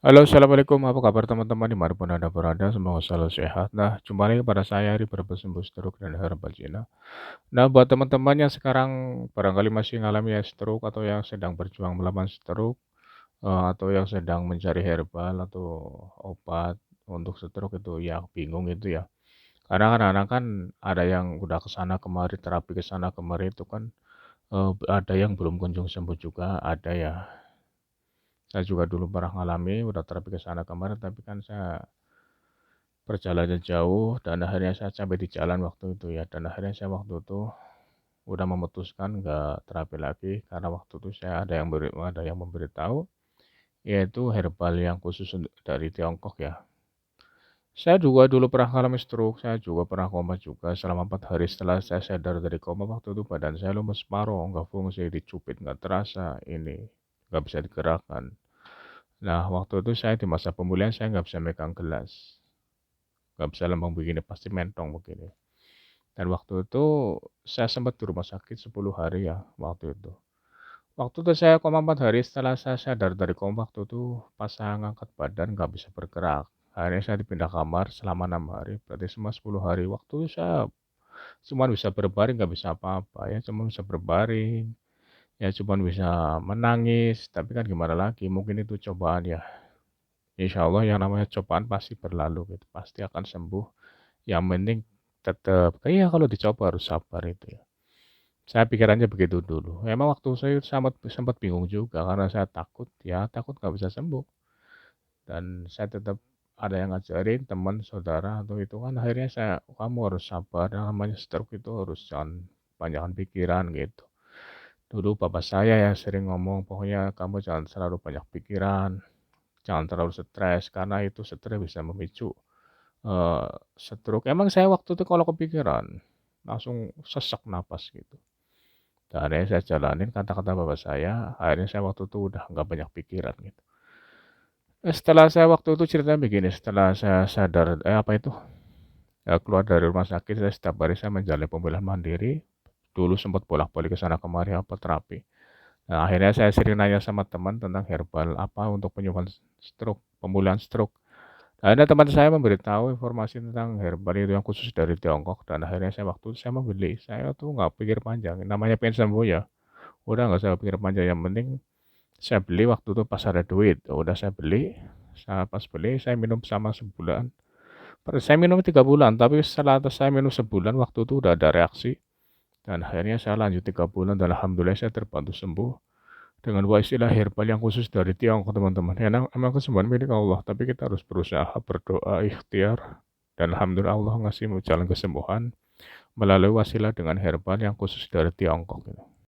Halo, assalamualaikum. Apa kabar teman-teman dimanapun anda berada? Semoga selalu sehat. Nah, jumpa lagi pada saya Ari Berpesembuh Stroke dan Herbal Cina. Nah, buat teman-teman yang sekarang barangkali masih mengalami stroke atau yang sedang berjuang melawan stroke atau yang sedang mencari herbal atau obat untuk stroke itu ya bingung itu ya. Karena kadang-kadang kan ada yang udah kesana kemari terapi kesana kemari itu kan ada yang belum kunjung sembuh juga ada ya. Saya juga dulu pernah ngalami, udah terapi ke sana kemarin, tapi kan saya perjalanan jauh dan akhirnya saya sampai di jalan waktu itu ya. Dan akhirnya saya waktu itu udah memutuskan nggak terapi lagi karena waktu itu saya ada yang memberitahu yaitu herbal yang khusus dari Tiongkok ya. Saya juga dulu pernah mengalami stroke, saya juga pernah koma juga selama 4 hari setelah saya sadar dari koma waktu itu badan saya lemes separuh, nggak fungsi, dicubit nggak terasa, ini nggak bisa digerakkan. Nah, waktu itu saya di masa pemulihan saya nggak bisa megang gelas, nggak bisa lembang begini, pasti mentong begini. Dan waktu itu saya sempat di rumah sakit 10 hari ya, waktu itu. Waktu itu saya koma 4 hari setelah saya sadar dari koma waktu itu pas saya ngangkat badan nggak bisa bergerak. Akhirnya saya dipindah kamar selama 6 hari, berarti semua 10 hari. Waktu itu saya cuma bisa berbaring, nggak bisa apa-apa ya, cuma bisa berbaring, ya cuma bisa menangis, tapi kan gimana lagi, mungkin itu cobaan ya. Insya Allah yang namanya cobaan pasti berlalu gitu, pasti akan sembuh. Yang penting tetap, kayak kalau dicoba harus sabar itu ya. Saya pikirannya begitu dulu. Emang waktu saya sempat sempat bingung juga karena saya takut ya, takut nggak bisa sembuh. Dan saya tetap ada yang ngajarin teman, saudara atau itu kan akhirnya saya kamu harus sabar. Yang namanya stroke itu harus jangan banyakkan pikiran gitu. Dulu bapak saya ya sering ngomong pokoknya kamu jangan selalu banyak pikiran, jangan terlalu stres karena itu stres bisa memicu stroke. Emang saya waktu itu kalau kepikiran, langsung sesak napas gitu. Dan akhirnya saya jalanin kata-kata bapak saya, akhirnya saya waktu itu udah nggak banyak pikiran gitu. Setelah saya waktu itu ceritanya begini, setelah saya sadar, apa itu, keluar dari rumah sakit, saya setiap hari saya menjalani pemulihan mandiri. Dulu sempat bolak-balik ke sana kemari apa terapi. Nah, akhirnya saya sering nanya sama teman tentang herbal apa untuk penyembuhan stroke, pemulihan stroke. Ada teman saya memberitahu informasi tentang herbal itu yang khusus dari Tiongkok dan akhirnya saya waktu itu saya membeli. Saya tuh nggak pikir panjang, namanya pengen sembuh ya. Udah nggak usah pikir panjang, yang penting saya beli waktu itu pas ada duit. Udah saya beli, saya pas beli saya minum sama sebulan. Saya minum 3 bulan, tapi setelah saya minum sebulan waktu itu udah ada reaksi dan akhirnya saya lanjut 3 bulan dan alhamdulillah saya terbantu sembuh dengan istilah herbal yang khusus dari Tiongkok teman-teman. Ya, emang kesembuhan milik Allah, tapi kita harus berusaha berdoa ikhtiar dan alhamdulillah Allah ngasih jalan kesembuhan melalui wasilah dengan herbal yang khusus dari Tiongkok.